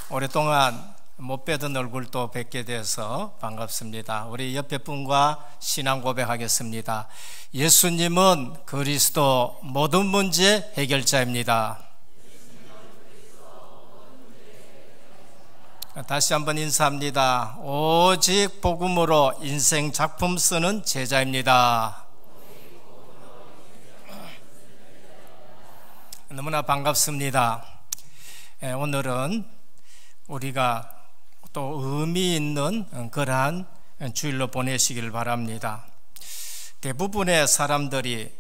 오랫동안 못 뵈던 얼굴 또 뵙게 돼서 반갑습니다. 우리 옆에 분과 신앙 고백하겠습니다. 예수님은 그리스도 모든 문제 해결자입니다. 다시 한번 인사합니다. 오직 복음으로 인생 작품 쓰는 제자입니다. 너무나 반갑습니다. 오늘은 우리가 또 의미 있는 그러한 주일로 보내시길 바랍니다. 대부분의 사람들이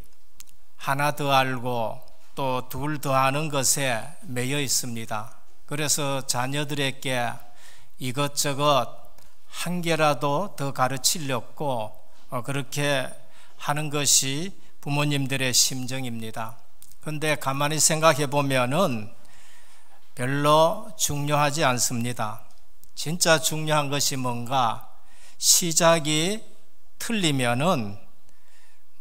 하나 더 알고 또 둘 더 아는 것에 매여 있습니다. 그래서 자녀들에게 이것저것 한 개라도 더 가르치려고 그렇게 하는 것이 부모님들의 심정입니다. 그런데 가만히 생각해 보면은 별로 중요하지 않습니다. 진짜 중요한 것이 뭔가 시작이 틀리면은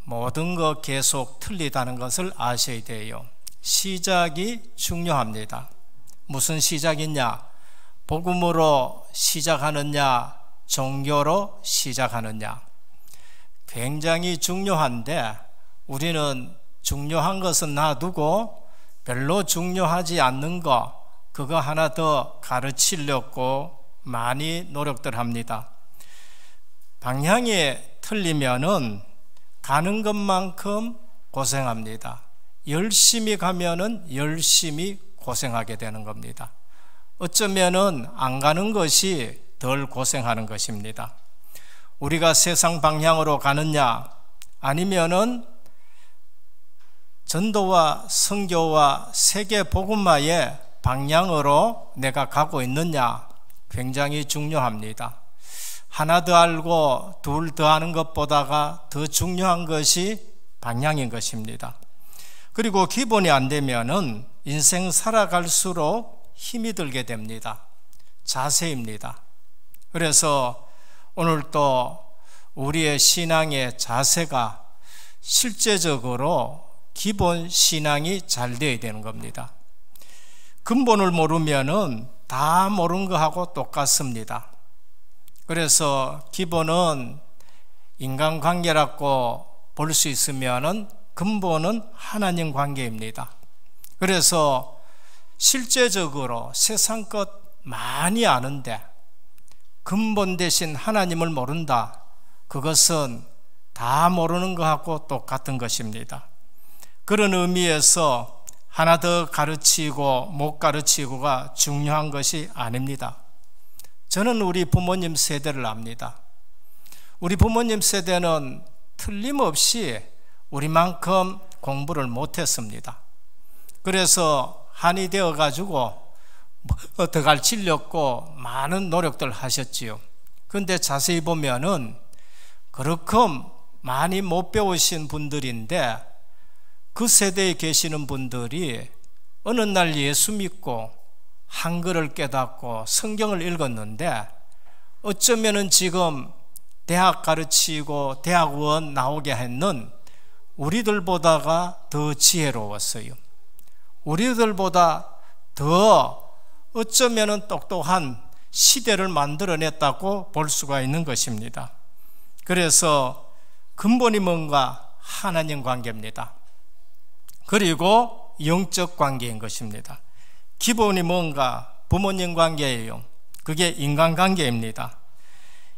모든 거 계속 틀리다는 것을 아셔야 돼요. 시작이 중요합니다. 무슨 시작이냐? 복음으로 시작하느냐, 종교로 시작하느냐. 굉장히 중요한데 우리는 중요한 것은 놔두고 별로 중요하지 않는 거, 그거 하나 더 가르치려고 많이 노력들 합니다. 방향이 틀리면은 가는 것만큼 고생합니다. 열심히 가면은 열심히 고생하게 되는 겁니다. 어쩌면은 안 가는 것이 덜 고생하는 것입니다. 우리가 세상 방향으로 가느냐, 아니면은 전도와 선교와 세계 복음화의 방향으로 내가 가고 있느냐, 굉장히 중요합니다. 하나 더 알고 둘 더 아는 것보다가 더 중요한 것이 방향인 것입니다. 그리고 기본이 안 되면은 인생 살아갈수록 힘이 들게 됩니다. 자세입니다. 그래서 오늘 또 우리의 신앙의 자세가 실제적으로 기본 신앙이 잘 되어야 되는 겁니다. 근본을 모르면은 다 모르는 거하고 똑같습니다. 그래서 기본은 인간관계라고 볼 수 있으면은 근본은 하나님 관계입니다. 그래서 실제적으로 세상 것 많이 아는데 근본 대신 하나님을 모른다. 그것은 다 모르는 것하고 똑같은 것입니다. 그런 의미에서 하나 더 가르치고 못 가르치고가 중요한 것이 아닙니다. 저는 우리 부모님 세대를 압니다. 우리 부모님 세대는 틀림없이 우리만큼 공부를 못했습니다. 그래서 한이 되어가지고 더 가르치려고 많은 노력들 하셨지요. 그런데 자세히 보면은 그렇게 많이 못 배우신 분들인데 그 세대에 계시는 분들이 어느 날 예수 믿고 한글을 깨닫고 성경을 읽었는데 어쩌면은 지금 대학 가르치고 대학원 나오게 했는 우리들보다가 더 지혜로웠어요. 우리들보다 더 어쩌면은 똑똑한 시대를 만들어냈다고 볼 수가 있는 것입니다. 그래서 근본이 뭔가 하나님 관계입니다. 그리고 영적 관계인 것입니다. 기본이 뭔가 부모님 관계예요. 그게 인간관계입니다.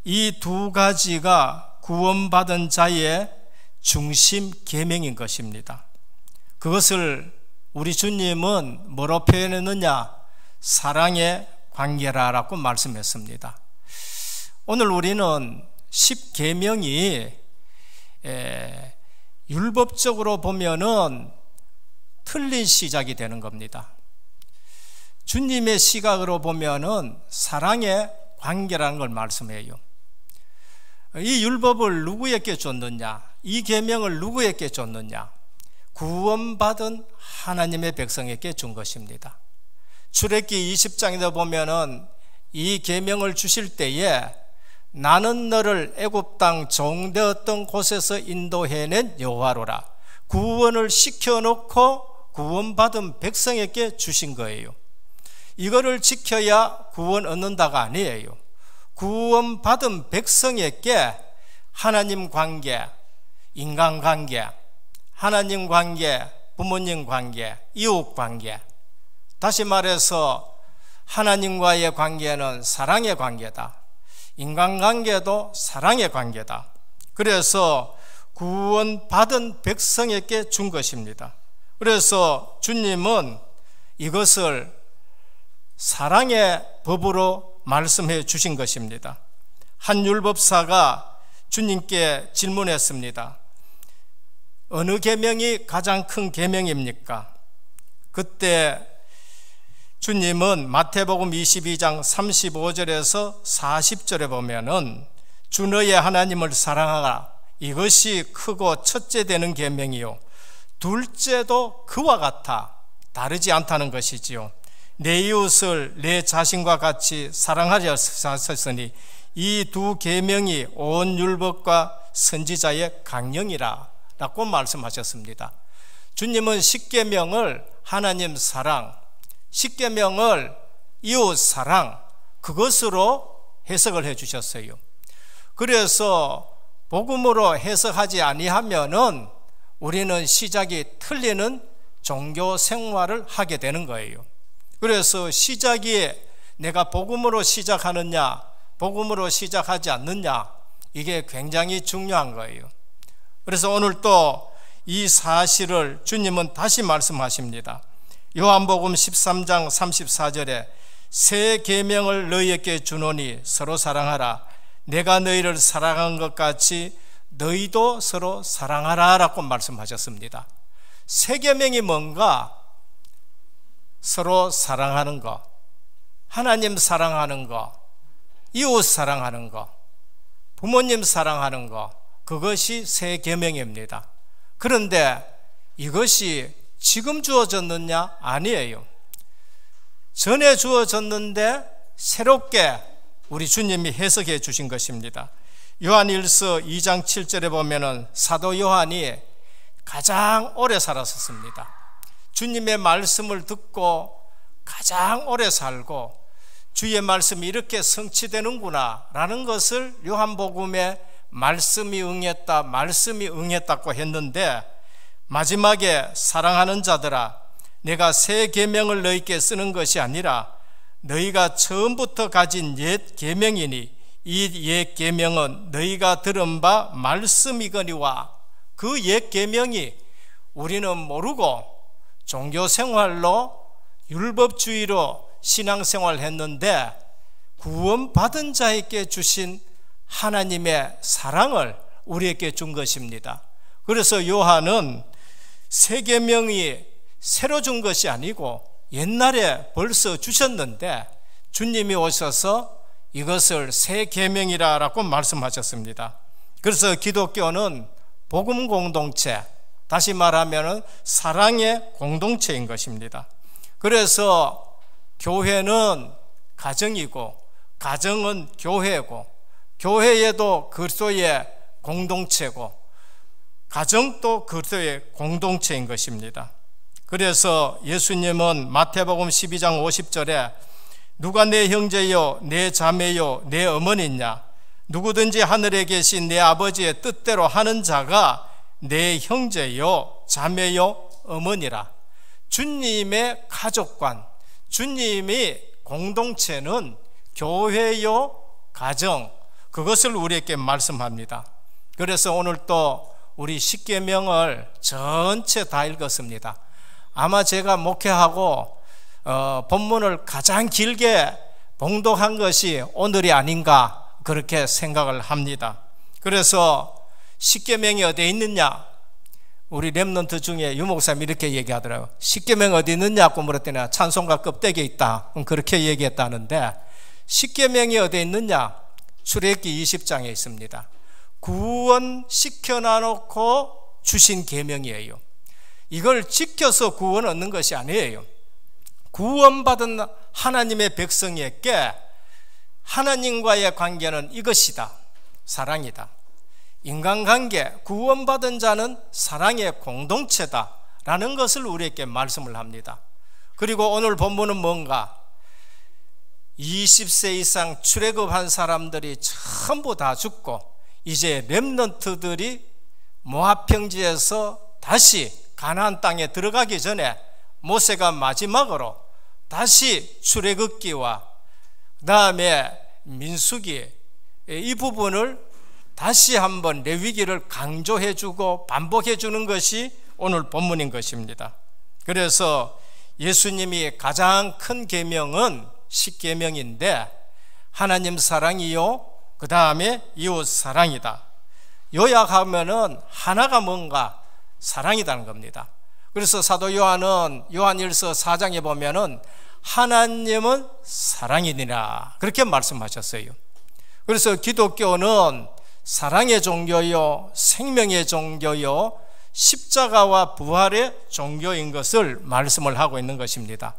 이 두 가지가 구원받은 자의 중심 계명인 것입니다. 그것을 우리 주님은 뭐로 표현했느냐? 사랑의 관계라고 말씀했습니다. 오늘 우리는 10계명이 율법적으로 보면은 틀린 시작이 되는 겁니다. 주님의 시각으로 보면은 사랑의 관계라는 걸 말씀해요. 이 율법을 누구에게 줬느냐? 이 계명을 누구에게 줬느냐? 구원받은 하나님의 백성에게 준 것입니다. 출애굽기 20장에 보면은 이 계명을 주실 때에 나는 너를 애굽 땅 종되었던 곳에서 인도해낸 여호와로라. 구원을 시켜놓고 구원받은 백성에게 주신 거예요. 이거를 지켜야 구원 얻는다가 아니에요. 구원받은 백성에게 하나님 관계, 인간 관계, 하나님 관계, 부모님 관계, 이웃 관계, 다시 말해서 하나님과의 관계는 사랑의 관계다. 인간관계도 사랑의 관계다. 그래서 구원받은 백성에게 준 것입니다. 그래서 주님은 이것을 사랑의 법으로 말씀해 주신 것입니다. 한 율법사가 주님께 질문했습니다. 어느 계명이 가장 큰 계명입니까? 그때 주님은 마태복음 22장 35절에서 40절에 보면은 주 너의 하나님을 사랑하라. 이것이 크고 첫째 되는 계명이요. 둘째도 그와 같아 다르지 않다는 것이지요. 내 이웃을 내 자신과 같이 사랑하려 하셨으니 이 두 계명이 온 율법과 선지자의 강령이라 라고 말씀하셨습니다. 주님은 십계명을 하나님 사랑, 십계명을 이웃 사랑, 그것으로 해석을 해 주셨어요. 그래서 복음으로 해석하지 아니하면은 우리는 시작이 틀리는 종교 생활을 하게 되는 거예요. 그래서 시작이 내가 복음으로 시작하느냐, 복음으로 시작하지 않느냐, 이게 굉장히 중요한 거예요. 그래서 오늘 또 이 사실을 주님은 다시 말씀하십니다. 요한복음 13장 34절에 새 계명을 너희에게 주노니 서로 사랑하라. 내가 너희를 사랑한 것 같이 너희도 서로 사랑하라 라고 말씀하셨습니다. 새 계명이 뭔가? 서로 사랑하는 것, 하나님 사랑하는 것, 이웃 사랑하는 것, 부모님 사랑하는 것, 그것이 새 계명입니다. 그런데 이것이 지금 주어졌느냐? 아니에요. 전에 주어졌는데 새롭게 우리 주님이 해석해 주신 것입니다. 요한일서 2장 7절에 보면은 사도 요한이 가장 오래 살았었습니다. 주님의 말씀을 듣고 가장 오래 살고 주의 말씀이 이렇게 성취되는구나 라는 것을 요한복음에 말씀이 응했다고 했는데 마지막에 사랑하는 자들아 내가 새 계명을 너희께 쓰는 것이 아니라 너희가 처음부터 가진 옛 계명이니 이 옛 계명은 너희가 들은 바 말씀이거니와 그 옛 계명이 우리는 모르고 종교 생활로 율법주의로 신앙생활을 했는데 구원받은 자에게 주신 하나님의 사랑을 우리에게 준 것입니다. 그래서 요한은 새 계명이 새로 준 것이 아니고 옛날에 벌써 주셨는데 주님이 오셔서 이것을 새 계명이라고 말씀하셨습니다. 그래서 기독교는 복음 공동체, 다시 말하면 사랑의 공동체인 것입니다. 그래서 교회는 가정이고 가정은 교회고 교회에도 그리스도의 공동체고 가정도 그리스도의 공동체인 것입니다. 그래서 예수님은 마태복음 12장 50절에 누가 내 형제요 내 자매요 내 어머니냐 누구든지 하늘에 계신 내 아버지의 뜻대로 하는 자가 내 형제요 자매요 어머니라. 주님의 가족관, 주님의 공동체는 교회요 가정, 그것을 우리에게 말씀합니다. 그래서 오늘 또 우리 십계명을 전체 다 읽었습니다. 아마 제가 목회하고 본문을 가장 길게 봉독한 것이 오늘이 아닌가 그렇게 생각을 합니다. 그래서 십계명이 어디에 있느냐? 우리 렘넌트 중에 유목사님이 이렇게 얘기하더라고요. 십계명 어디 있느냐고 물었더니 찬송가 껍데기에 있다. 그렇게 얘기했다는데 십계명이 어디에 있느냐? 출애굽기 20장에 있습니다. 구원시켜놔놓고 주신 계명이에요. 이걸 지켜서 구원 얻는 것이 아니에요. 구원받은 하나님의 백성에게 하나님과의 관계는 이것이다. 사랑이다. 인간관계, 구원받은 자는 사랑의 공동체다 라는 것을 우리에게 말씀을 합니다. 그리고 오늘 본문은 뭔가? 20세 이상 출애굽한 사람들이 전부 다 죽고 이제 렘넌트들이 모압 평지에서 다시 가나안 땅에 들어가기 전에 모세가 마지막으로 다시 출애굽기와 그 다음에 민수기 이 부분을 다시 한번 레위기를 강조해주고 반복해주는 것이 오늘 본문인 것입니다. 그래서 예수님이 가장 큰 계명은 십계명인데 하나님 사랑이요 그 다음에 이웃 사랑이다. 요약하면은 하나가 뭔가 사랑이라는 겁니다. 그래서 사도 요한은 요한일서 4장에 보면은 하나님은 사랑이니라 그렇게 말씀하셨어요. 그래서 기독교는 사랑의 종교요 생명의 종교요 십자가와 부활의 종교인 것을 말씀을 하고 있는 것입니다.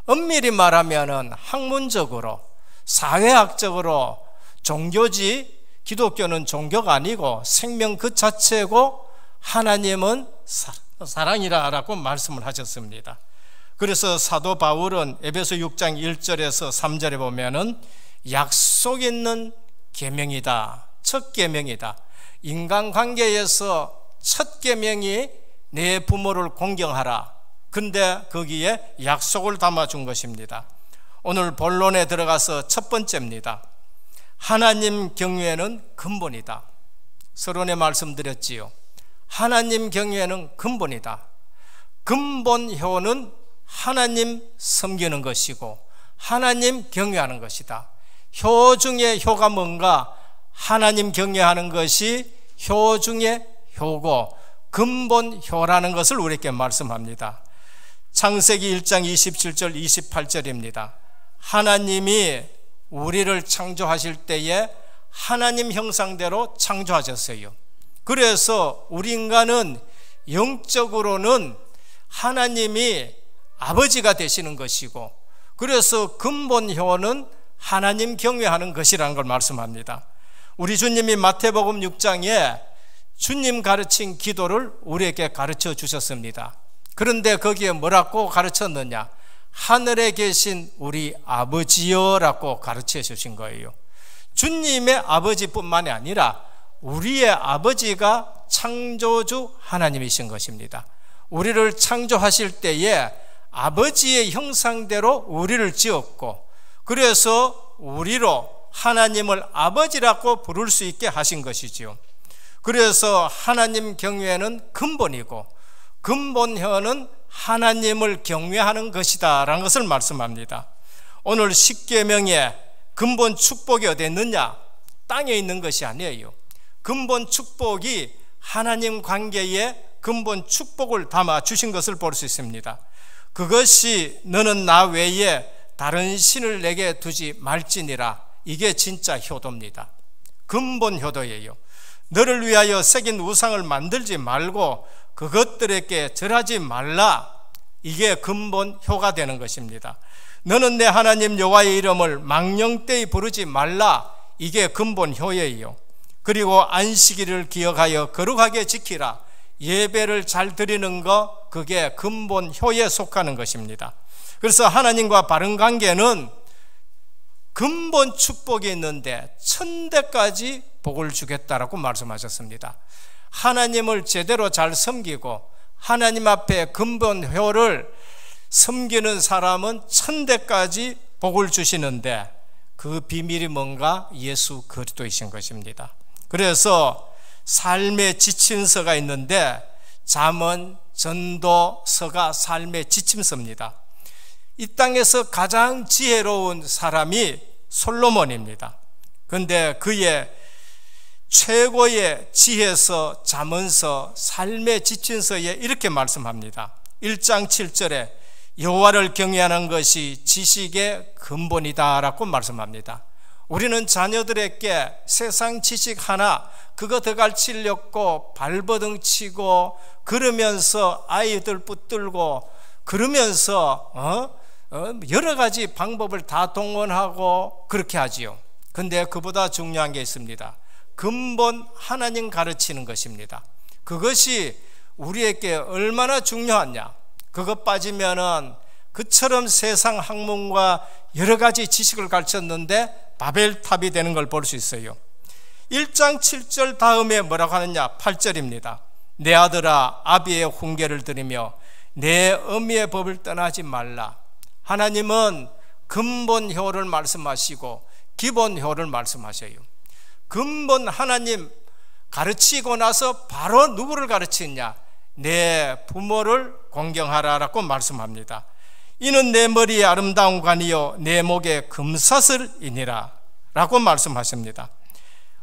엄밀히 말하면은 학문적으로 사회학적으로 종교지 기독교는 종교가 아니고 생명 그 자체고 하나님은 사랑이라고 말씀을 하셨습니다. 그래서 사도 바울은 에베소 6장 1절에서 3절에 보면은 약속 있는 계명이다. 첫 계명이다. 인간관계에서 첫 계명이 내 부모를 공경하라. 근데 거기에 약속을 담아준 것입니다. 오늘 본론에 들어가서 첫 번째입니다. 하나님 경외는 근본이다. 서론에 말씀드렸지요. 하나님 경외는 근본이다. 근본효는 하나님 섬기는 것이고 하나님 경외하는 것이다. 효 중에 효가 뭔가? 하나님 경외하는 것이 효 중에 효고 근본효라는 것을 우리에게 말씀합니다. 창세기 1장 27절 28절입니다. 하나님이 우리를 창조하실 때에 하나님 형상대로 창조하셨어요. 그래서 우리 인간은 영적으로는 하나님이 아버지가 되시는 것이고 그래서 근본효는 하나님 경외하는 것이라는 걸 말씀합니다. 우리 주님이 마태복음 6장에 주님 가르친 기도를 우리에게 가르쳐 주셨습니다. 그런데 거기에 뭐라고 가르쳤느냐? 하늘에 계신 우리 아버지여 라고 가르쳐 주신 거예요. 주님의 아버지뿐만이 아니라 우리의 아버지가 창조주 하나님이신 것입니다. 우리를 창조하실 때에 아버지의 형상대로 우리를 지었고 그래서 우리로 하나님을 아버지라고 부를 수 있게 하신 것이지요. 그래서 하나님 경외는 근본이고 근본효는 하나님을 경외하는 것이다 라는 것을 말씀합니다. 오늘 십계명의 근본 축복이 어디 있느냐? 땅에 있는 것이 아니에요. 근본 축복이 하나님 관계에 근본 축복을 담아 주신 것을 볼 수 있습니다. 그것이 너는 나 외에 다른 신을 내게 두지 말지니라. 이게 진짜 효도입니다. 근본 효도예요. 너를 위하여 새긴 우상을 만들지 말고 그것들에게 절하지 말라. 이게 근본 효가 되는 것입니다. 너는 내 하나님 여호와의 이름을 망령되이 부르지 말라. 이게 근본 효예요. 그리고 안식일을 기억하여 거룩하게 지키라. 예배를 잘 드리는 거 그게 근본 효에 속하는 것입니다. 그래서 하나님과 바른 관계는 근본 축복이 있는데 천대까지 복을 주겠다라고 말씀하셨습니다. 하나님을 제대로 잘 섬기고 하나님 앞에 근본효를 섬기는 사람은 천대까지 복을 주시는데 그 비밀이 뭔가? 예수 그리스도이신 것입니다. 그래서 삶의 지침서가 있는데 잠언, 전도서가 삶의 지침서입니다. 이 땅에서 가장 지혜로운 사람이 솔로몬입니다. 그런데 그의 최고의 지혜서, 잠언서, 삶의 지침서에 이렇게 말씀합니다. 1장 7절에 여호와를 경외하는 것이 지식의 근본이다 라고 말씀합니다. 우리는 자녀들에게 세상 지식 하나 그거 더 가르치려고 발버둥 치고 그러면서 아이들 붙들고 그러면서 여러 가지 방법을 다 동원하고 그렇게 하지요. 근데 그보다 중요한 게 있습니다. 근본 하나님 가르치는 것입니다. 그것이 우리에게 얼마나 중요하냐? 그것 빠지면은 그처럼 세상 학문과 여러 가지 지식을 가르쳤는데 바벨탑이 되는 걸 볼 수 있어요. 1장 7절 다음에 뭐라고 하느냐? 8절입니다. 내 아들아 아비의 훈계를 들으며 내 어미의 법을 떠나지 말라. 하나님은 근본효를 말씀하시고 기본효를 말씀하셔요. 근본 하나님 가르치고 나서 바로 누구를 가르치느냐? 내 부모를 공경하라라고 말씀합니다. 이는 내 머리에 아름다운 관이요 내 목에 금사슬이니라 라고 말씀하십니다.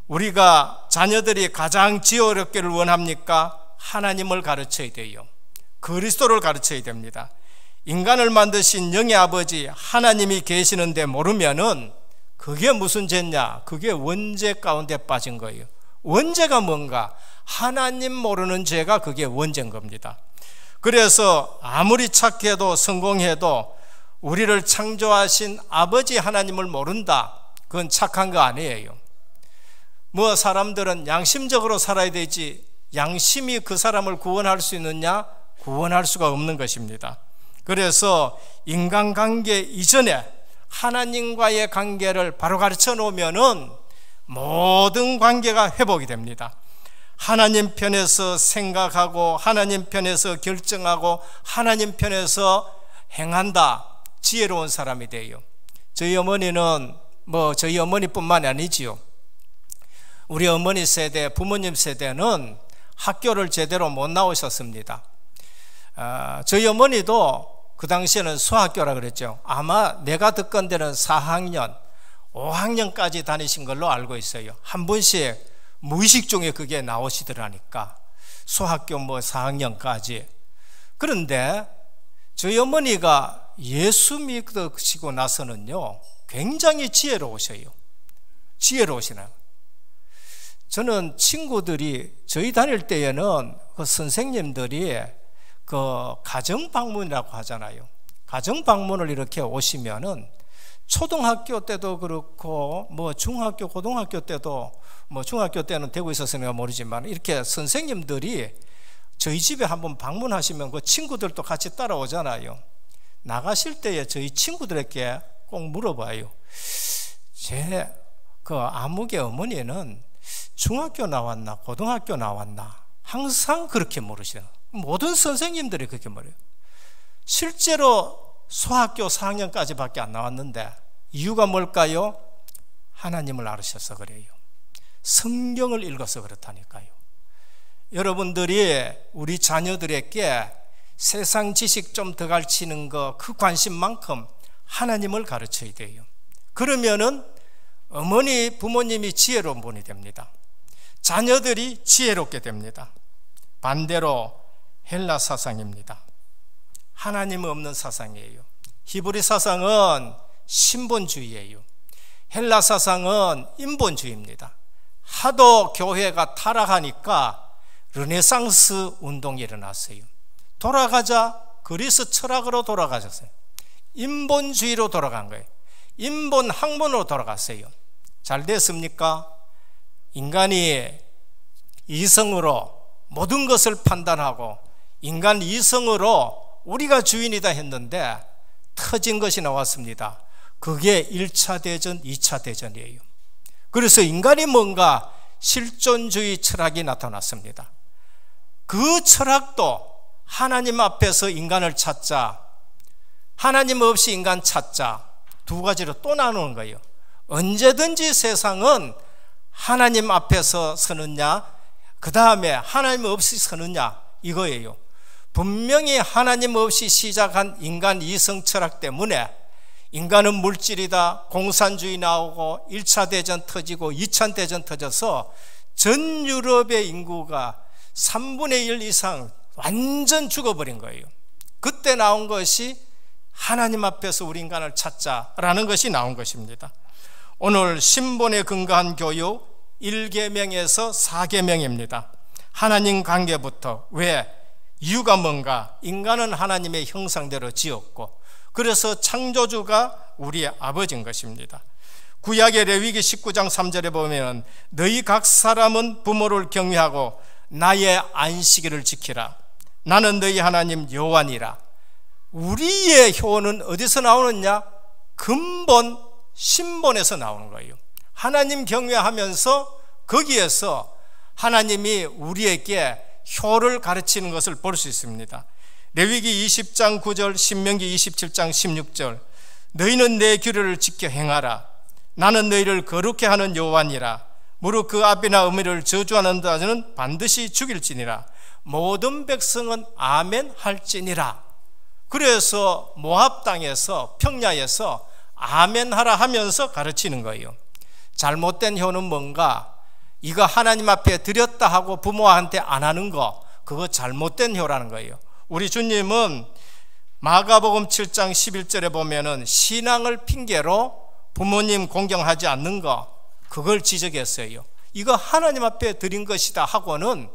우리가 자녀들이 가장 지혜롭기를 원합니까? 하나님을 가르쳐야 돼요. 그리스도를 가르쳐야 됩니다. 인간을 만드신 영의 아버지 하나님이 계시는데 모르면은 그게 무슨 죄냐? 그게 원죄 가운데 빠진 거예요. 원죄가 뭔가? 하나님 모르는 죄가 그게 원죄인 겁니다. 그래서 아무리 착해도 성공해도 우리를 창조하신 아버지 하나님을 모른다, 그건 착한 거 아니에요. 뭐 사람들은 양심적으로 살아야 되지 양심이 그 사람을 구원할 수 있느냐? 구원할 수가 없는 것입니다. 그래서 인간관계 이전에 하나님과의 관계를 바로 가르쳐 놓으면은 모든 관계가 회복이 됩니다. 하나님 편에서 생각하고 하나님 편에서 결정하고 하나님 편에서 행한다, 지혜로운 사람이 돼요. 저희 어머니는 저희 어머니뿐만 아니지요. 우리 어머니 세대, 부모님 세대는 학교를 제대로 못 나오셨습니다. 저희 어머니도 그 당시에는 수학교라 그랬죠. 아마 내가 듣건대는 4학년, 5학년까지 다니신 걸로 알고 있어요. 한 번씩 무의식 중에 그게 나오시더라니까. 수학교 4학년까지. 그런데 저희 어머니가 예수 믿으시고 나서는요, 굉장히 지혜로우셔요. 지혜로우시나요? 저는 친구들이, 저희 다닐 때에는 그 선생님들이 그 가정방문이라고 하잖아요. 가정방문을 이렇게 오시면은 초등학교 때도 그렇고 중학교, 고등학교 때도 중학교 때는 되고 있었으니까 모르지만 이렇게 선생님들이 저희 집에 한번 방문하시면 그 친구들도 같이 따라오잖아요. 나가실 때에 저희 친구들에게 꼭 물어봐요. 제 그 아무개 어머니는 중학교 나왔나 고등학교 나왔나 항상 그렇게 물으시요. 모든 선생님들이 그렇게 물어요. 실제로 수학교 4학년까지 밖에 안 나왔는데 이유가 뭘까요? 하나님을 알으셔서 그래요. 성경을 읽어서 그렇다니까요. 여러분들이 우리 자녀들에게 세상 지식 좀 더 가르치는 거, 그 관심만큼 하나님을 가르쳐야 돼요. 그러면은 어머니, 부모님이 지혜로운 분이 됩니다. 자녀들이 지혜롭게 됩니다. 반대로 헬라 사상입니다. 하나님 없는 사상이에요. 히브리 사상은 신본주의예요. 헬라 사상은 인본주의입니다. 하도 교회가 타락하니까 르네상스 운동이 일어났어요. 돌아가자 그리스 철학으로 돌아가셨어요. 인본주의로 돌아간 거예요. 인본 학문으로 돌아갔어요. 잘 됐습니까? 인간이 이성으로 모든 것을 판단하고 인간 이성으로 우리가 주인이다 했는데 터진 것이 나왔습니다. 그게 1차 대전, 2차 대전이에요. 그래서 인간이 뭔가 실존주의 철학이 나타났습니다. 그 철학도 하나님 앞에서 인간을 찾자, 하나님 없이 인간 찾자, 두 가지로 또 나누는 거예요. 언제든지 세상은 하나님 앞에서 서느냐, 그 다음에 하나님 없이 서느냐, 이거예요. 분명히 하나님 없이 시작한 인간 이성 철학 때문에 인간은 물질이다, 공산주의 나오고 1차 대전 터지고 2차 대전 터져서 전 유럽의 인구가 3분의 1 이상 완전 죽어버린 거예요. 그때 나온 것이 하나님 앞에서 우리 인간을 찾자라는 것이 나온 것입니다. 오늘 신본에 근거한 교육 1계명에서 4계명입니다. 하나님 관계부터. 왜? 이유가 뭔가? 인간은 하나님의 형상대로 지었고, 그래서 창조주가 우리의 아버지인 것입니다. 구약의 레위기 19장 3절에 보면 너희 각 사람은 부모를 경외하고 나의 안식일을 지키라. 나는 너희 하나님 여호와니라. 우리의 효는 어디서 나오느냐? 근본 신본에서 나오는 거예요. 하나님 경외하면서 거기에서 하나님이 우리에게 효를 가르치는 것을 볼 수 있습니다. 레위기 20장 9절, 신명기 27장 16절. 너희는 내 규례를 지켜 행하라. 나는 너희를 거룩해 하는 여호와니라. 무릇 그 앞이나 어미를 저주하는 자는 반드시 죽일지니라. 모든 백성은 아멘 할지니라. 그래서 모압 땅에서 평야에서 아멘 하라 하면서 가르치는 거예요. 잘못된 효는 뭔가? 이거 하나님 앞에 드렸다 하고 부모한테 안 하는 거, 그거 잘못된 효라는 거예요. 우리 주님은 마가복음 7장 11절에 보면은 신앙을 핑계로 부모님 공경하지 않는 거, 그걸 지적했어요. 이거 하나님 앞에 드린 것이다 하고는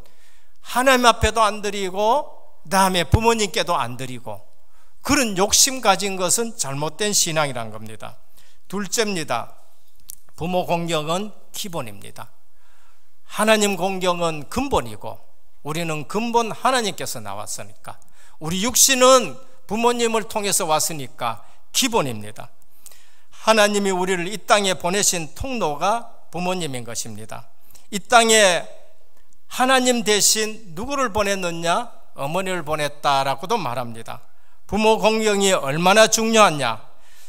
하나님 앞에도 안 드리고 그다음에 부모님께도 안 드리고, 그런 욕심 가진 것은 잘못된 신앙이란 겁니다. 둘째입니다. 부모 공경은 기본입니다. 하나님 공경은 근본이고, 우리는 근본 하나님께서 나왔으니까, 우리 육신은 부모님을 통해서 왔으니까 기본입니다. 하나님이 우리를 이 땅에 보내신 통로가 부모님인 것입니다. 이 땅에 하나님 대신 누구를 보냈느냐? 어머니를 보냈다라고도 말합니다. 부모 공경이 얼마나 중요하냐?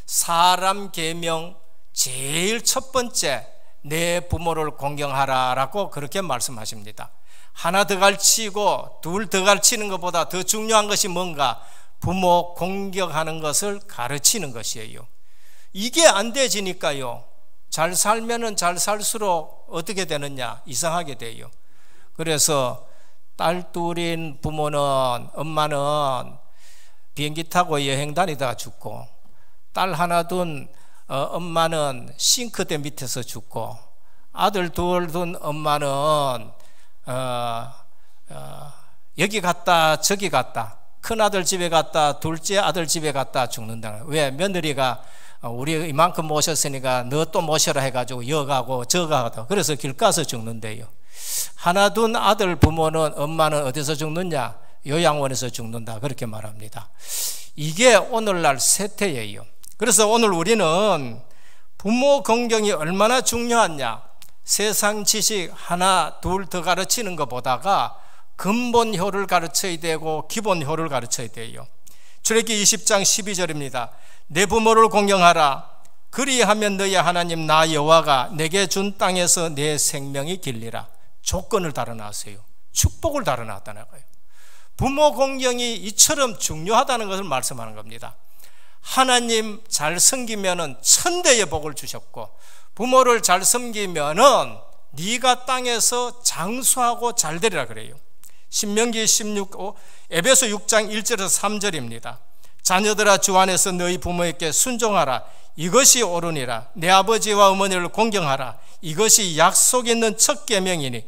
사람 계명 제일 첫 번째, 내 부모를 공경하라라고 그렇게 말씀하십니다. 하나 더 가르치고 둘 더 가르치는 것보다 더 중요한 것이 뭔가? 부모 공경하는 것을 가르치는 것이에요. 이게 안 되지니까요, 잘 살면은 잘 살수록 어떻게 되느냐? 이상하게 돼요. 그래서 딸 둘인 부모는, 엄마는 비행기 타고 여행 다니다가 죽고, 딸 하나 둔 엄마는 싱크대 밑에서 죽고, 아들 둘 둔 엄마는 여기 갔다 저기 갔다, 큰아들 집에 갔다 둘째 아들 집에 갔다 죽는다. 왜? 며느리가 우리 이만큼 모셨으니까 너 또 모셔라 해가지고 여가고 저가고, 그래서 길 가서 죽는데요. 하나 둔 아들 부모는, 엄마는 어디서 죽느냐? 요양원에서 죽는다, 그렇게 말합니다. 이게 오늘날 세태예요. 그래서 오늘 우리는 부모 공경이 얼마나 중요하냐? 세상 지식 하나 둘 더 가르치는 것보다가 근본 효를 가르쳐야 되고 기본 효를 가르쳐야 돼요. 출애굽기 20장 12절입니다. 내 부모를 공경하라. 그리하면 너희 하나님 나 여호와가 내게 준 땅에서 내 생명이 길리라. 조건을 달아놨어요. 축복을 달아놨다는 거예요. 부모 공경이 이처럼 중요하다는 것을 말씀하는 겁니다. 하나님 잘 섬기면은 천대의 복을 주셨고, 부모를 잘 섬기면은 네가 땅에서 장수하고 잘 되리라 그래요. 신명기 16, 에베소 6장 1절에서 3절입니다. 자녀들아 주 안에서 너희 부모에게 순종하라. 이것이 옳으니라. 내 아버지와 어머니를 공경하라. 이것이 약속 있는 첫 계명이니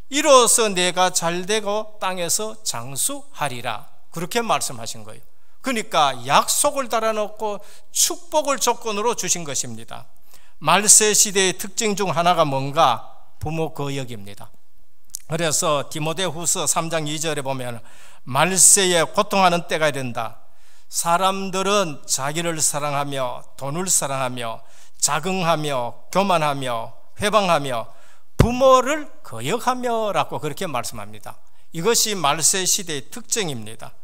이로써 내가 잘되고 땅에서 장수하리라. 그렇게 말씀하신 거예요. 그러니까 약속을 달아놓고 축복을 조건으로 주신 것입니다. 말세 시대의 특징 중 하나가 뭔가? 부모 거역입니다. 그래서 디모데후서 3장 2절에 보면 말세에 고통하는 때가 이른다. 사람들은 자기를 사랑하며 돈을 사랑하며 자긍하며 교만하며 회방하며 부모를 거역하며 라고 그렇게 말씀합니다. 이것이 말세 시대의 특징입니다.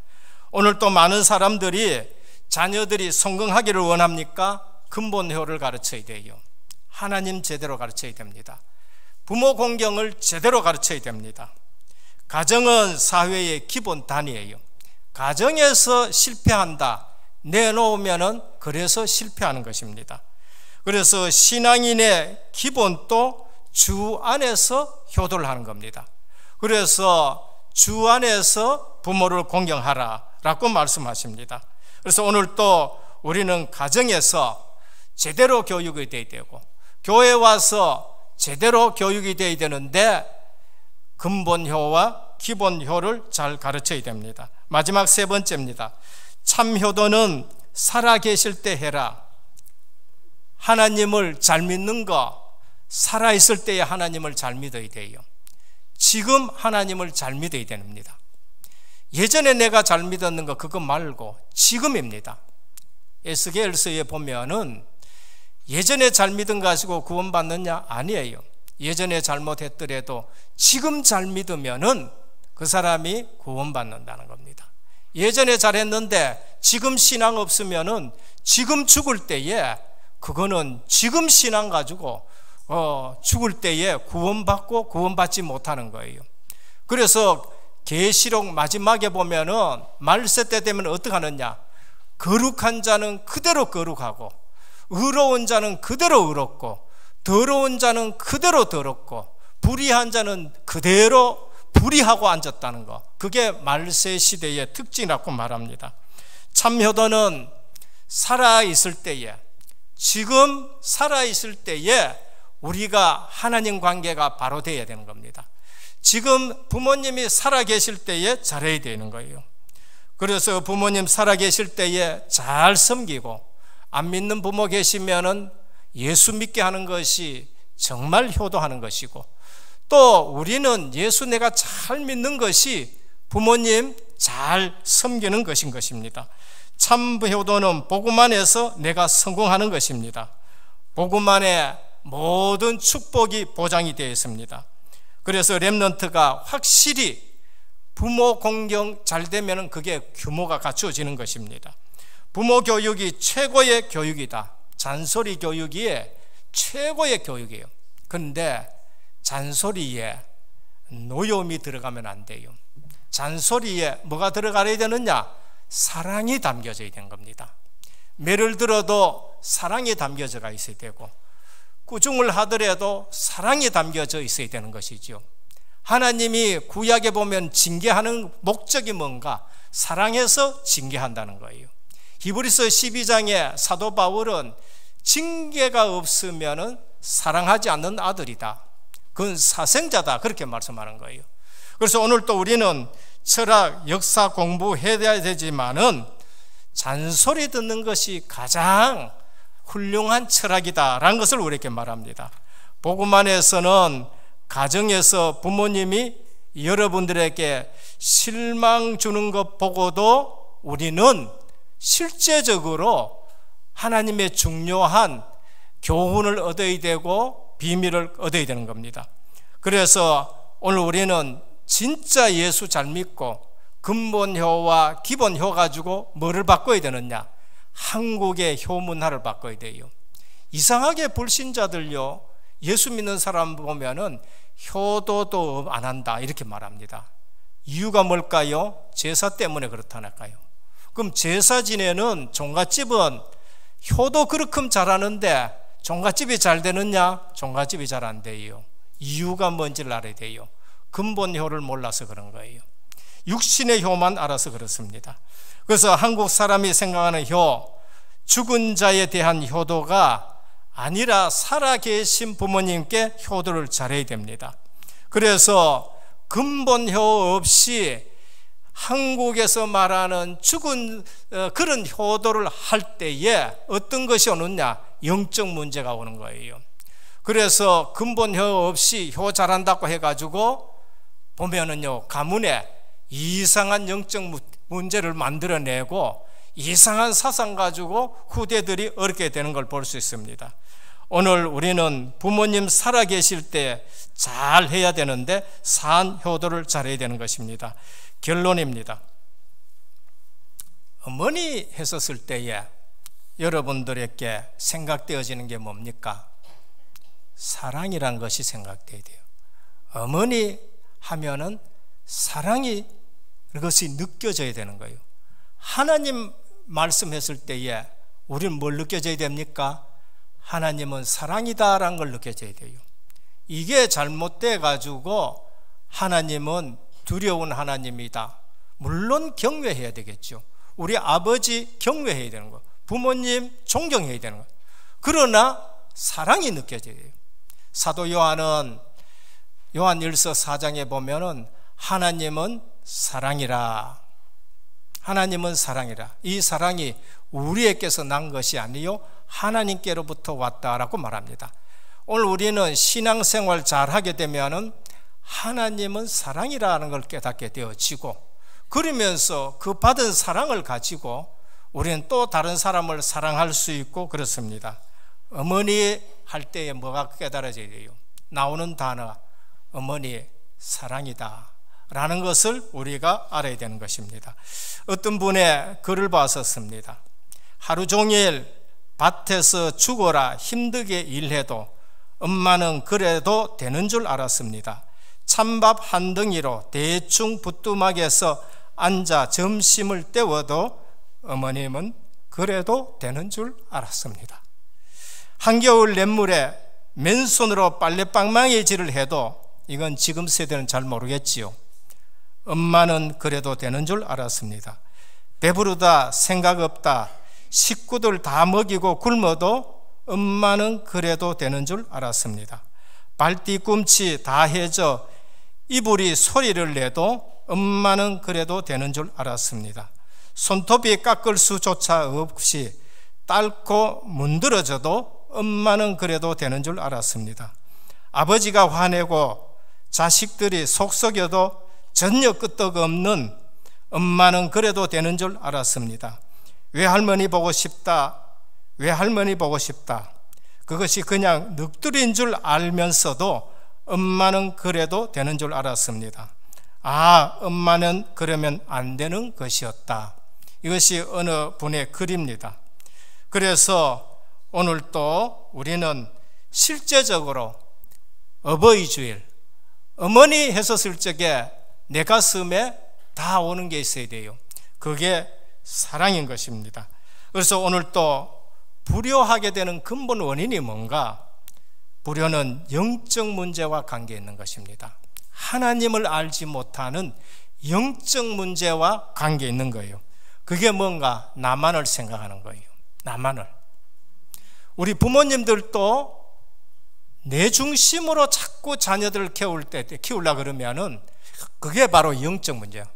오늘 또 많은 사람들이 자녀들이 성공하기를 원합니까? 근본효를 가르쳐야 돼요. 하나님 제대로 가르쳐야 됩니다. 부모 공경을 제대로 가르쳐야 됩니다. 가정은 사회의 기본 단위예요. 가정에서 실패한다 내놓으면은 그래서 실패하는 것입니다. 그래서 신앙인의 기본도 주 안에서 효도를 하는 겁니다. 그래서 주 안에서 부모를 공경하라 라고 말씀하십니다. 그래서 오늘 또 우리는 가정에서 제대로 교육이 되어야 되고, 교회 와서 제대로 교육이 되어야 되는데 근본효와 기본효를 잘 가르쳐야 됩니다. 마지막 세 번째입니다. 참효도는 살아계실 때 해라. 하나님을 잘 믿는 거, 살아있을 때에 하나님을 잘 믿어야 돼요. 지금 하나님을 잘 믿어야 됩니다. 예전에 내가 잘 믿었는 거 그거 말고 지금입니다. 에스겔서에 보면은 예전에 잘 믿은 거 가지고 구원받느냐? 아니에요. 예전에 잘못했더라도 지금 잘 믿으면은 그 사람이 구원받는다는 겁니다. 예전에 잘했는데 지금 신앙 없으면은 지금 죽을 때에 그거는 지금 신앙 가지고 죽을 때에 구원받고 구원받지 못하는 거예요. 그래서 계시록 마지막에 보면은 말세 때 되면 어떻게 하느냐? 거룩한 자는 그대로 거룩하고 의로운 자는 그대로 의롭고 더러운 자는 그대로 더럽고 불의한 자는 그대로 불의하고 앉았다는 거, 그게 말세 시대의 특징이라고 말합니다. 참 효도는 살아있을 때에, 지금 살아있을 때에 우리가 하나님 관계가 바로 되어야 되는 겁니다. 지금 부모님이 살아계실 때에 잘해야 되는 거예요. 그래서 부모님 살아계실 때에 잘 섬기고, 안 믿는 부모 계시면은 예수 믿게 하는 것이 정말 효도하는 것이고, 또 우리는 예수 내가 잘 믿는 것이 부모님 잘 섬기는 것인 것입니다. 참 효도는 복음 안에서 내가 성공하는 것입니다. 복음 안에 모든 축복이 보장이 되어 있습니다. 그래서 렘넌트가 확실히 부모 공경 잘 되면 그게 규모가 갖추어지는 것입니다. 부모 교육이 최고의 교육이다. 잔소리 교육이 최고의 교육이에요. 그런데 잔소리에 노여움이 들어가면 안 돼요. 잔소리에 뭐가 들어가야 되느냐? 사랑이 담겨져 있는 겁니다. 매를 들어도 사랑이 담겨져 있어야 되고, 꾸중을 하더라도 사랑이 담겨져 있어야 되는 것이죠. 하나님이 구약에 보면 징계하는 목적이 뭔가? 사랑해서 징계한다는 거예요. 히브리서 12장에 사도 바울은 징계가 없으면 사랑하지 않는 아들이다, 그건 사생자다, 그렇게 말씀하는 거예요. 그래서 오늘 또 우리는 철학, 역사 공부해야 되지만은 잔소리 듣는 것이 가장 훌륭한 철학이다라는 것을 우리에게 말합니다. 복음 안에서는 가정에서 부모님이 여러분들에게 실망 주는 것 보고도 우리는 실제적으로 하나님의 중요한 교훈을 얻어야 되고 비밀을 얻어야 되는 겁니다. 그래서 오늘 우리는 진짜 예수 잘 믿고 근본효와 기본효 가지고 뭐를 바꿔야 되느냐? 한국의 효문화를 바꿔야 돼요. 이상하게 불신자들요, 예수 믿는 사람 보면은 효도도 안 한다 이렇게 말합니다. 이유가 뭘까요? 제사 때문에 그렇다니까요. 그럼 제사 지내는 종갓집은 효도 그렇게 잘하는데 종갓집이 잘 되느냐? 종갓집이 잘 안 돼요. 이유가 뭔지를 알아야 돼요. 근본효를 몰라서 그런 거예요. 육신의 효만 알아서 그렇습니다. 그래서 한국 사람이 생각하는 효, 죽은 자에 대한 효도가 아니라 살아계신 부모님께 효도를 잘해야 됩니다. 그래서 근본효 없이 한국에서 말하는 죽은 그런 효도를 할 때에 어떤 것이 오느냐? 영적 문제가 오는 거예요. 그래서 근본효 없이 효 잘한다고 해가지고 보면은요, 가문에 이상한 영적 문제를 만들어내고 이상한 사상 가지고 후대들이 어렵게 되는 걸 볼 수 있습니다. 오늘 우리는 부모님 살아계실 때 잘 해야 되는데 산효도를 잘해야 되는 것입니다. 결론입니다. 어머니 했었을 때에 여러분들에게 생각되어지는 게 뭡니까? 사랑이란 것이 생각돼야 돼요. 어머니 하면은 사랑이 그것이 느껴져야 되는 거예요. 하나님 말씀했을 때에 우리는 뭘 느껴져야 됩니까? 하나님은 사랑이다라는 걸 느껴져야 돼요. 이게 잘못돼 가지고 하나님은 두려운 하나님이다. 물론 경외해야 되겠죠. 우리 아버지 경외해야 되는 거, 부모님 존경해야 되는 거. 그러나 사랑이 느껴져야 돼요. 사도 요한은 요한 1서 4장에 보면은 하나님은 사랑이라, 하나님은 사랑이라, 이 사랑이 우리에게서 난 것이 아니요 하나님께로부터 왔다라고 말합니다. 오늘 우리는 신앙생활 잘 하게 되면은 하나님은 사랑이라는 걸 깨닫게 되어지고, 그러면서 그 받은 사랑을 가지고 우리는 또 다른 사람을 사랑할 수 있고 그렇습니다. 어머니 할 때에 뭐가 깨달아져야 돼요? 나오는 단어, 어머니 사랑이다 라는 것을 우리가 알아야 되는 것입니다. 어떤 분의 글을 봤었습니다. 하루 종일 밭에서 죽어라 힘들게 일해도 엄마는 그래도 되는 줄 알았습니다. 찬밥 한 덩이로 대충 부뚜막에서 앉아 점심을 때워도 어머님은 그래도 되는 줄 알았습니다. 한겨울 냇물에 맨손으로 빨래방망이질을 해도 이건 지금 세대는 잘 모르겠지요. 엄마는 그래도 되는 줄 알았습니다. 배부르다 생각 없다 식구들 다 먹이고 굶어도 엄마는 그래도 되는 줄 알았습니다. 발뒤꿈치 다 해져 이불이 소리를 내도 엄마는 그래도 되는 줄 알았습니다. 손톱이 깎을 수조차 없이 닳고 문드러져도 엄마는 그래도 되는 줄 알았습니다. 아버지가 화내고 자식들이 속썩여도 전혀 끄떡없는 엄마는 그래도 되는 줄 알았습니다. 외할머니 보고 싶다, 외할머니 보고 싶다. 그것이 그냥 넋두리인 줄 알면서도 엄마는 그래도 되는 줄 알았습니다. 아, 엄마는 그러면 안 되는 것이었다. 이것이 어느 분의 글입니다. 그래서 오늘 또 우리는 실제적으로 어버이 주일, 어머니 했었을 적에 내 가슴에 다 오는 게 있어야 돼요. 그게 사랑인 것입니다. 그래서 오늘 또 불효하게 되는 근본 원인이 뭔가? 불효는 영적 문제와 관계 있는 것입니다. 하나님을 알지 못하는 영적 문제와 관계 있는 거예요. 그게 뭔가? 나만을 생각하는 거예요. 나만을. 우리 부모님들도 내 중심으로 자꾸 자녀들을 키우려고 그러면은 그게 바로 영적 문제예요.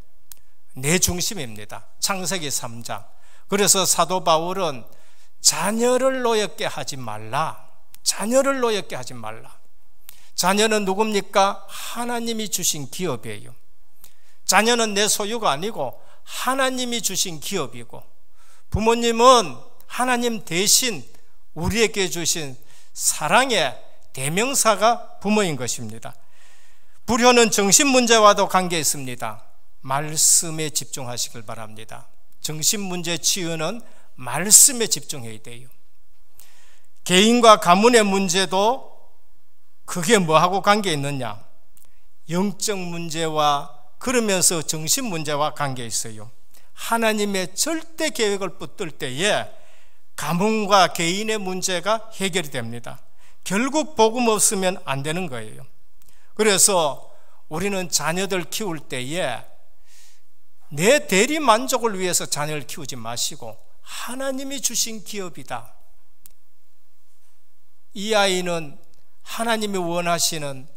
내 중심입니다. 창세기 3장. 그래서 사도 바울은 자녀를 노엽게 하지 말라. 자녀를 노엽게 하지 말라. 자녀는 누굽니까? 하나님이 주신 기업이에요. 자녀는 내 소유가 아니고 하나님이 주신 기업이고, 부모님은 하나님 대신 우리에게 주신 사랑의 대명사가 부모인 것입니다. 불효는 정신 문제와도 관계 있습니다. 말씀에 집중하시길 바랍니다. 정신 문제 치유는 말씀에 집중해야 돼요. 개인과 가문의 문제도 그게 뭐하고 관계 있느냐? 영적 문제와 그러면서 정신 문제와 관계 있어요. 하나님의 절대 계획을 붙들 때에 가문과 개인의 문제가 해결이 됩니다. 결국 복음 없으면 안 되는 거예요. 그래서 우리는 자녀들 키울 때에 내 대리 만족을 위해서 자녀를 키우지 마시고 하나님이 주신 기업이다. 이 아이는 하나님이 원하시는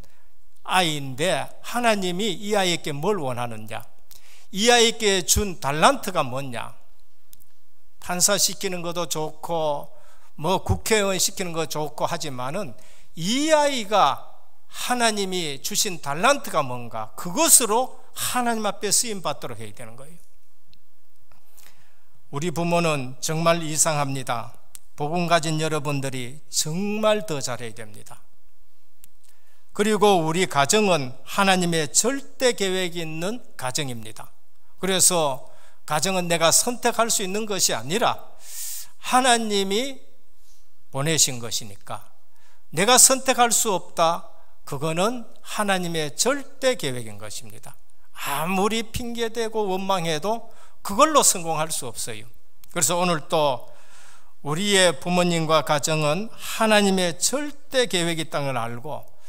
아이인데 하나님이 이 아이에게 뭘 원하느냐? 이 아이에게 준 달란트가 뭐냐? 판사 시키는 것도 좋고 뭐 국회의원 시키는 거 좋고 하지만은 이 아이가 하나님이 주신 달란트가 뭔가? 그것으로 하나님 앞에 쓰임 받도록 해야 되는 거예요. 우리 부모는 정말 이상합니다. 복음 가진 여러분들이 정말 더 잘해야 됩니다. 그리고 우리 가정은 하나님의 절대 계획이 있는 가정입니다. 그래서 가정은 내가 선택할 수 있는 것이 아니라 하나님이 보내신 것이니까 내가 선택할 수 없다. 그거는 하나님의 절대 계획인 것입니다. 아무리 핑계대고 원망해도 그걸로 성공할 수 없어요. 그래서 오늘 또 우리의 부모님과 가정은 하나님의 절대 계획이 있다는 걸 알고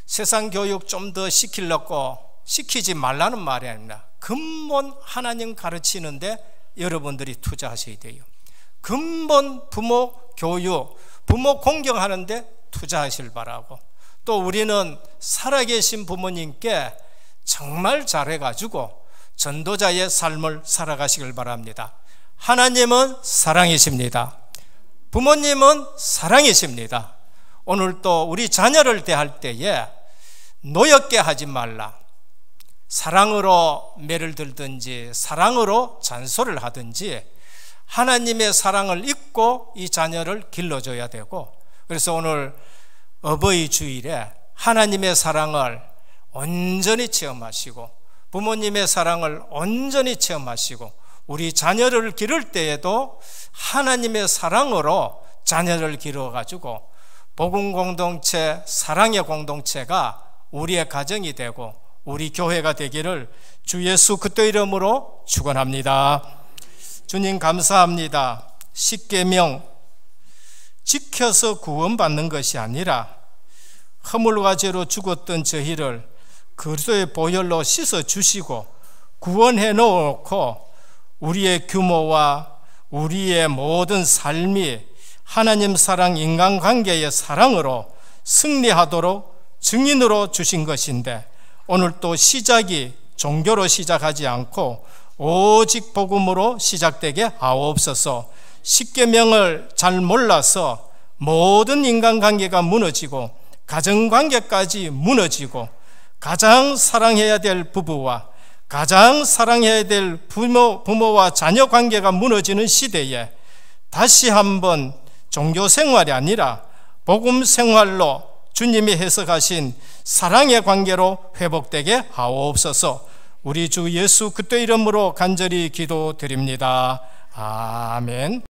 세상 교육 좀 더 시키려고 시키지 말라는 말이 아닙니다. 근본 하나님 가르치는데 여러분들이 투자하셔야 돼요. 근본 부모 교육, 부모 공경하는데 투자하실 바라고, 또 우리는 살아계신 부모님께 정말 잘해가지고 전도자의 삶을 살아가시길 바랍니다. 하나님은 사랑이십니다. 부모님은 사랑이십니다. 오늘 또 우리 자녀를 대할 때에 노엽게 하지 말라. 사랑으로 매를 들든지 사랑으로 잔소리를 하든지 하나님의 사랑을 잊고 이 자녀를 길러줘야 되고, 그래서 오늘 어버이 주일에 하나님의 사랑을 온전히 체험하시고 부모님의 사랑을 온전히 체험하시고 우리 자녀를 기를 때에도 하나님의 사랑으로 자녀를 기르어가지고 복음 공동체, 사랑의 공동체가 우리의 가정이 되고 우리 교회가 되기를 주 예수 그리스도 이름으로 축원합니다. 주님 감사합니다. 십계명 지켜서 구원받는 것이 아니라 허물과 죄로 죽었던 저희를 그리스도의 보혈로 씻어주시고 구원해 놓고 우리의 규모와 우리의 모든 삶이 하나님 사랑, 인간관계의 사랑으로 승리하도록 증인으로 주신 것인데, 오늘 또 시작이 종교로 시작하지 않고 오직 복음으로 시작되게 하옵소서. 십계명을 잘 몰라서 모든 인간관계가 무너지고 가정관계까지 무너지고 가장 사랑해야 될 부부와 가장 사랑해야 될 부모와 자녀 관계가 무너지는 시대에 다시 한번 종교 생활이 아니라 복음 생활로 주님이 해석하신 사랑의 관계로 회복되게 하옵소서. 우리 주 예수 그리스도 이름으로 간절히 기도드립니다. 아멘.